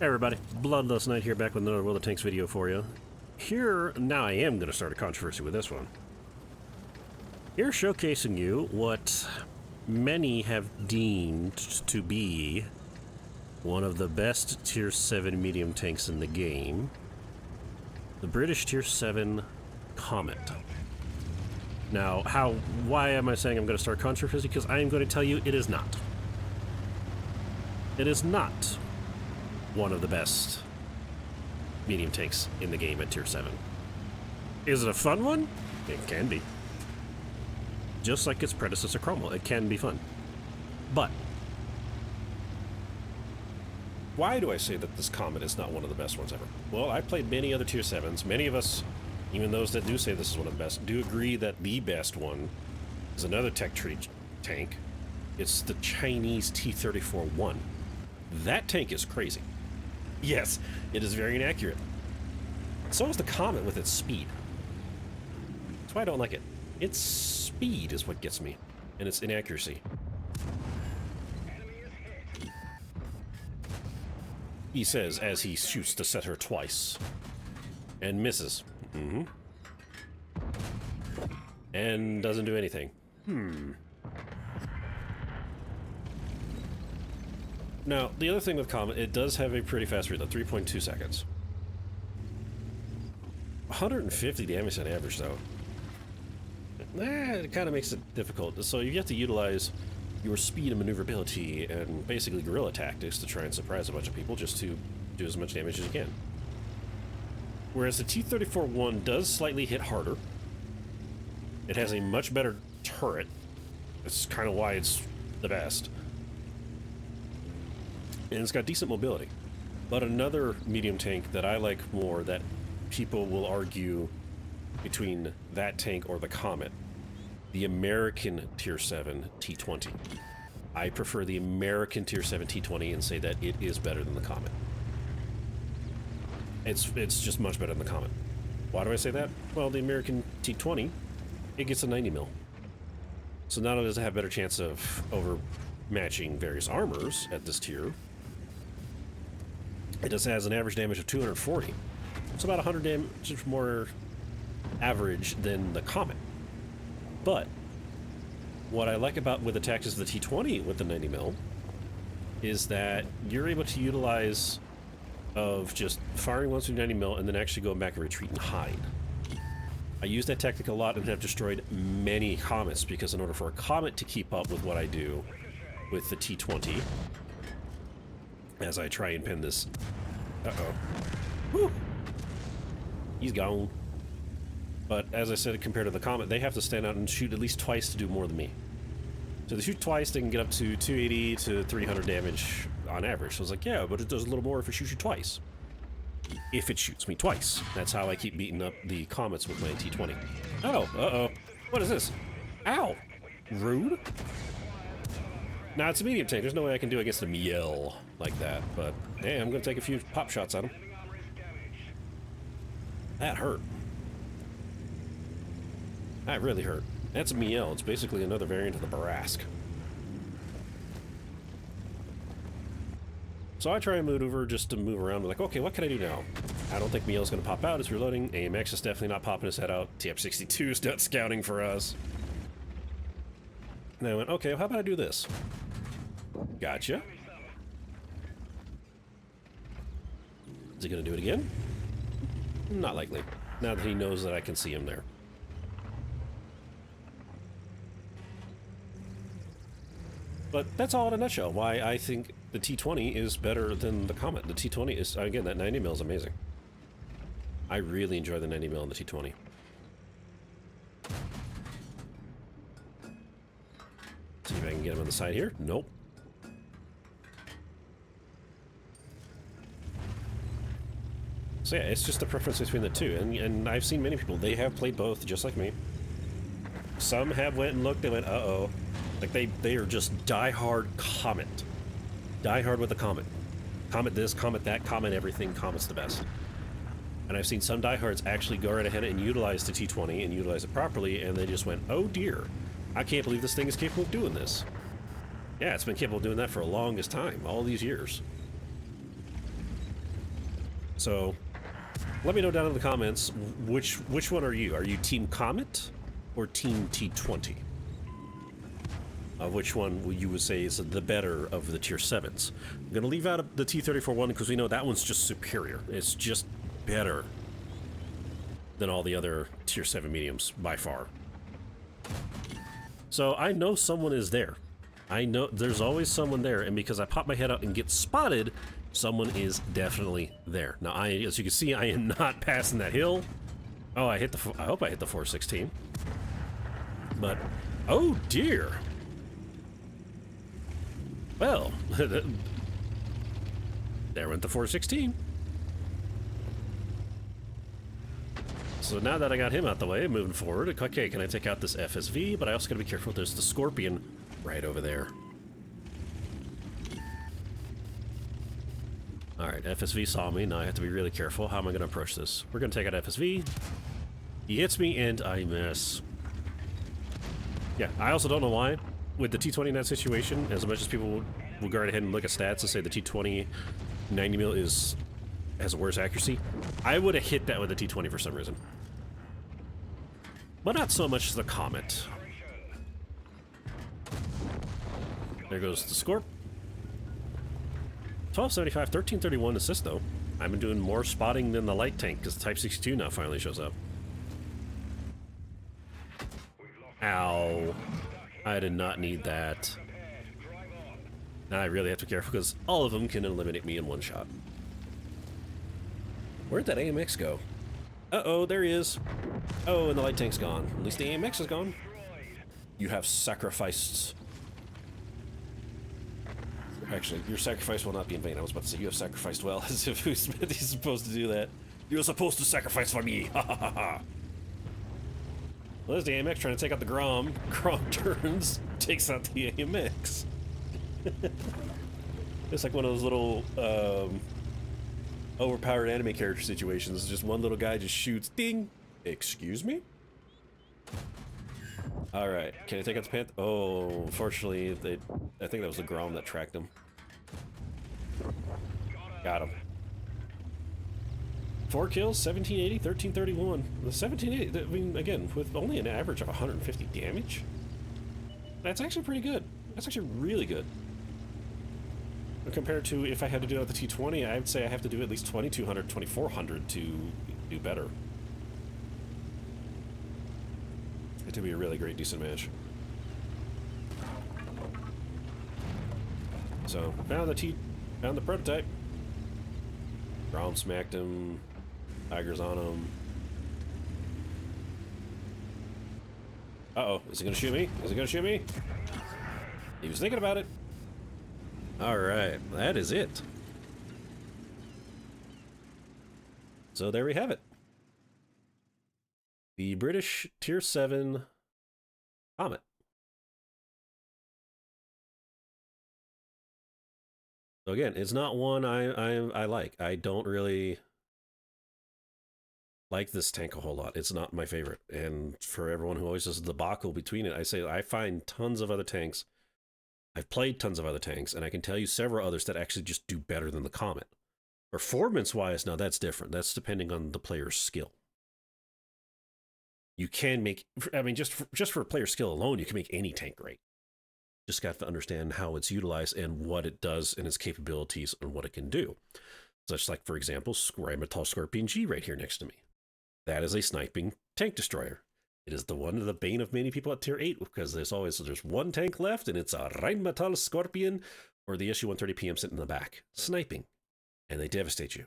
Hey everybody, Bloodlust Knight here, back with another World of Tanks video for you. Here, now I am going to start a controversy with this one. Here showcasing you what many have deemed to be one of the best Tier 7 medium tanks in the game. The British Tier 7 Comet. Now, why am I saying I'm going to start controversy? Because I am going to tell you it is not. It is not one of the best medium tanks in the game at Tier 7. Is it a fun one? It can be. Just like its predecessor Cromwell, it can be fun. But why do I say that this Comet is not one of the best ones ever? Well, I've played many other Tier 7s. Many of us, even those that do say this is one of the best, do agree that the best one is another tech tree tank. It's the Chinese T-34-1. That tank is crazy. Yes, it is very inaccurate. So is the Comet with its speed. That's why I don't like it. Its speed is what gets me, and its inaccuracy. He says as he shoots to set her twice. And misses. And doesn't do anything. Now, the other thing with Comet, it does have a pretty fast reload, 3.2 seconds. 150 damage on average, though. It kind of makes it difficult. So you have to utilize your speed and maneuverability and basically guerrilla tactics to try and surprise a bunch of people just to do as much damage as you can. Whereas the T-34-1 does slightly hit harder. It has a much better turret. That's kind of why it's the best. And it's got decent mobility. But another medium tank that I like more, that people will argue between that tank or the Comet, the American Tier 7 T-20. I prefer the American Tier 7 T-20 and say that it is better than the Comet. It's just much better than the Comet. Why do I say that? Well, the American T-20, it gets a 90 mil. So not only does it have a better chance of overmatching various armors at this tier, it just has an average damage of 240. It's about 100 damage more average than the Comet. But what I like about with the tactics of the T-20 with the 90 mil is that you're able to utilize of just firing once with 90 mil and then actually going back and retreat and hide. I use that tactic a lot and have destroyed many Comets, because in order for a Comet to keep up with what I do with the T-20, as I try and pin this. Uh-oh. Whew! He's gone. But as I said, compared to the Comet, they have to stand out and shoot at least twice to do more than me. So they shoot twice, they can get up to 280 to 300 damage on average. So I was like, yeah, but it does a little more if it shoots you twice. If it shoots me twice. That's how I keep beating up the Comets with my T-20. Oh, uh-oh. What is this? Ow! Rude? Nah, it's a medium tank. There's no way I can do against a Miel like that, but hey, I'm gonna take a few pop shots at him. That hurt. That really hurt. That's a Miel. It's basically another variant of the Barask. So I try and maneuver just to move around. Like, okay, what can I do now? I don't think Miel's gonna pop out. It's reloading. AMX is definitely not popping his head out. TF-62 is not scouting for us. And I went, okay, well, how about I do this? Gotcha. Is he gonna do it again? Not likely. Now that he knows that I can see him there. But that's all in a nutshell, why I think the T-20 is better than the Comet. The T-20 is, again, that 90 mil is amazing. I really enjoy the 90 mil in the T-20. See if I can get him on the side here. Nope. So yeah, it's just a preference between the two, and I've seen many people, they have played both, just like me. Some have went and looked, they went, uh-oh. Like, they are just die-hard Comet. Die-hard with the Comet. Comet this, Comet that, Comet everything, Comet's the best. And I've seen some diehards actually go right ahead and utilize the T-20 and utilize it properly, and they just went, oh dear, I can't believe this thing is capable of doing this. Yeah, it's been capable of doing that for the longest time, all these years. So let me know down in the comments which one are you? Are you Team Comet or Team T20? Which one you would say is the better of the tier 7s? I'm going to leave out the T-34 one because we know that one's just superior. It's just better than all the other tier 7 mediums by far. So I know someone is there. I know there's always someone there, and because I pop my head out and get spotted, someone is definitely there. Now, as you can see, I am not passing that hill. Oh, I hope I hit the 416. But, oh dear. Well, there went the 416. So now that I got him out the way, moving forward, okay, can I take out this FSV? But I also gotta be careful, there's the Scorpion right over there. Alright, FSV saw me, now I have to be really careful. How am I gonna approach this? We're gonna take out FSV. He hits me and I miss. Yeah, I also don't know why. With the T20 in that situation, as much as people will go right ahead and look at stats and say the T20 90 mil has a worse accuracy, I would have hit that with the T20 for some reason. But not so much the Comet. There goes the Scorp. 1275, 1331 assist though. I've been doing more spotting than the light tank because the Type 62 now finally shows up. Ow. I did not need that. Now I really have to be careful because all of them can eliminate me in one shot. Where'd that AMX go? Uh-oh, there he is. Oh, and the light tank's gone. At least the AMX is gone. You have sacrificed. Actually, your sacrifice will not be in vain. I was about to say you have sacrificed well, as if he's supposed to do that. You're supposed to sacrifice for me. Ha ha ha ha. Well, there's the AMX trying to take out the Grom. Grom turns, takes out the AMX. It's like one of those little overpowered anime character situations. Just one little guy just shoots. Ding! Excuse me? Alright, can I take out the Panther? Oh, unfortunately, I think that was the Grom that tracked him. Got him. 4 kills, 1780, 1331. The 1780, I mean, again, with only an average of 150 damage, that's actually pretty good. That's actually really good. Compared to if I had to do it with the T20, I would say I have to do at least 2200, 2400 to do better. It would be a really great, decent match. So, found the prototype. Grom smacked him. Tiger's on him. Uh-oh, is he gonna shoot me? Is he gonna shoot me? He was thinking about it. Alright, that is it. So there we have it. The British Tier 7 Comet. So again, it's not one I like. I don't really like this tank a whole lot. It's not my favorite. And for everyone who always does the debacle between it, I say I find tons of other tanks. I've played tons of other tanks, and I can tell you several others that actually just do better than the Comet. Performance-wise, now that's different. That's depending on the player's skill. You can make, I mean, just for player skill alone, you can make any tank great. Just got to understand how it's utilized and what it does and its capabilities and what it can do. Such like, for example, Rheinmetall Scorpion G right here next to me. That is a sniping tank destroyer. It is the bane of many people at tier 8 because there's one tank left and it's a Rheinmetall Scorpion or the SU-130 PM sitting in the back, sniping, and they devastate you.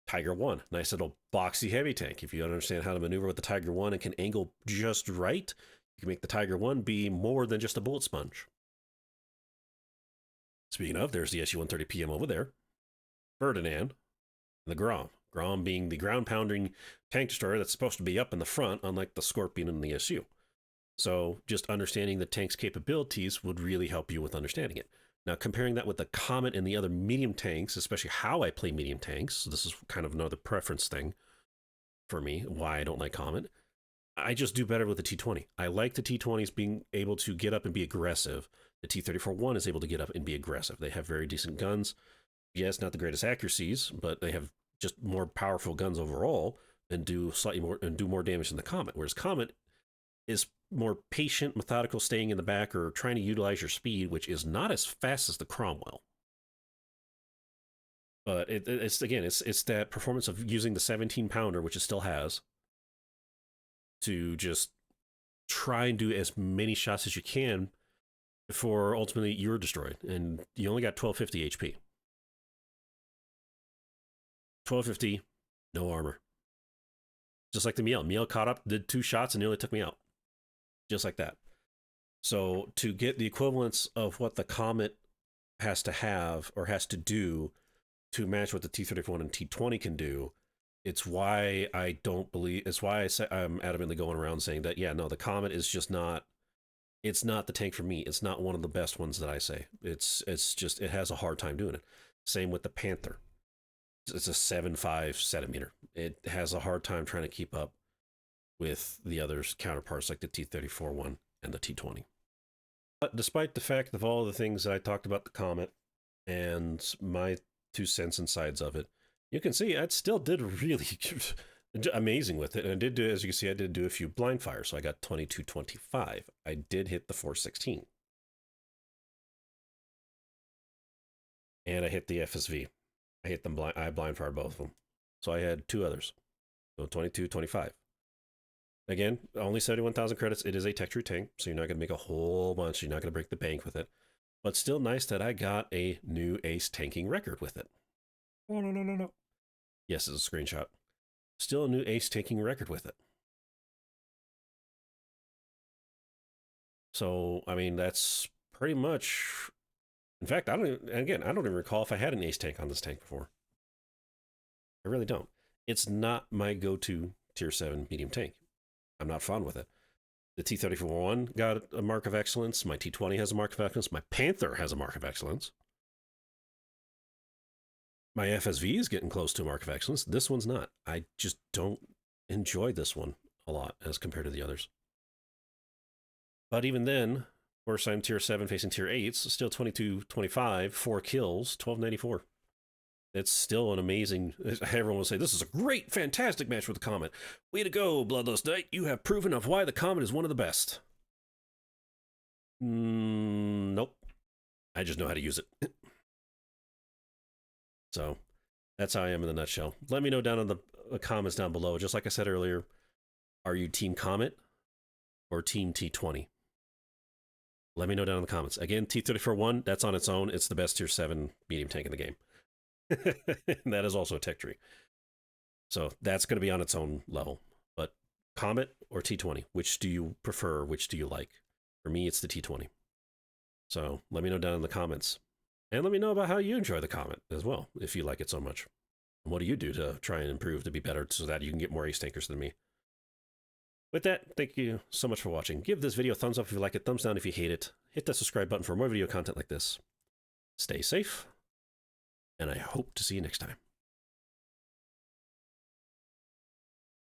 Tiger 1, nice little boxy heavy tank. If you understand how to maneuver with the Tiger 1 and can angle just right, you can make the Tiger 1 be more than just a bullet sponge. Speaking of, there's the SU-130 PM over there. Ferdinand, and the Grom. Grom being the ground-pounding tank destroyer that's supposed to be up in the front, unlike the Scorpion and the SU. So just understanding the tank's capabilities would really help you with understanding it. Now, comparing that with the Comet and the other medium tanks, especially how I play medium tanks, so this is kind of another preference thing for me, why I don't like Comet. I just do better with the T20. I like the T20s being able to get up and be aggressive. The T-34-1 is able to get up and be aggressive. They have very decent guns. Yes, not the greatest accuracies, but they have just more powerful guns overall and do slightly more and do more damage than the Comet. Whereas Comet is more patient, methodical, staying in the back or trying to utilize your speed, which is not as fast as the Cromwell. But it's again, it's that performance of using the 17 pounder, which it still has, to just try and do as many shots as you can before ultimately you're destroyed. And you only got 1250 HP. 1250, no armor. Just like the Miele. Miele caught up, did 2 shots, and nearly took me out. Just like that. So to get the equivalence of what the Comet has to have or has to do to match what the T-34 and T-20 can do, it's why I don't believe, it's why I'm adamantly going around saying that, yeah, no, the Comet is just not, it's not the tank for me. It's not one of the best ones that I say. It's just, it has a hard time doing it. Same with the Panther. It's a 7.5 centimeter. It has a hard time trying to keep up with the others counterparts like the T-34-1 and the T-20. But despite the fact of all the things that I talked about the Comet and my 2 cents and sides of it, you can see I still did really amazing with it. And I did do, as you can see, I did do a few blind fires. So I got 22-25. I did hit the 416. And I hit the FSV. I hit them blind. I blind fired both of them. So I had 2 others. So 22-25. Again, only 71,000 credits. It is a tech true tank, so you're not going to make a whole bunch. You're not going to break the bank with it. But still nice that I got a new ace tanking record with it. Oh, no. Yes, it's a screenshot. Still a new ace tanking record with it. So, I mean, that's pretty much... In fact, I don't even recall if I had an ace tank on this tank before. I really don't. It's not my go-to tier 7 medium tank. I'm not fond with it. The T-34-1 got a mark of excellence. My T-20 has a mark of excellence. My Panther has a mark of excellence. My FSV is getting close to a mark of excellence. This one's not. I just don't enjoy this one a lot as compared to the others. But even then, of course, I'm tier 7 facing tier 8s. Still 22-25, 4 kills, 1294. It's still an amazing... Everyone will say, this is a great, fantastic match with the Comet. Way to go, Bloodlust Knight. You have proven of why the Comet is one of the best. Nope. I just know how to use it. So, that's how I am in a nutshell. Let me know down in the comments down below. Just like I said earlier, are you Team Comet or Team T-20? Let me know down in the comments. Again, T-34-1, that's on its own. It's the best tier 7 medium tank in the game. That is also a tech tree. So that's going to be on its own level. But Comet or T-20, which do you prefer? Which do you like? For me, it's the T-20. So let me know down in the comments. And let me know about how you enjoy the Comet as well, if you like it so much. And what do you do to try and improve to be better so that you can get more ace tankers than me? With that, thank you so much for watching. Give this video a thumbs up if you like it, thumbs down if you hate it. Hit that subscribe button for more video content like this. Stay safe, and I hope to see you next time.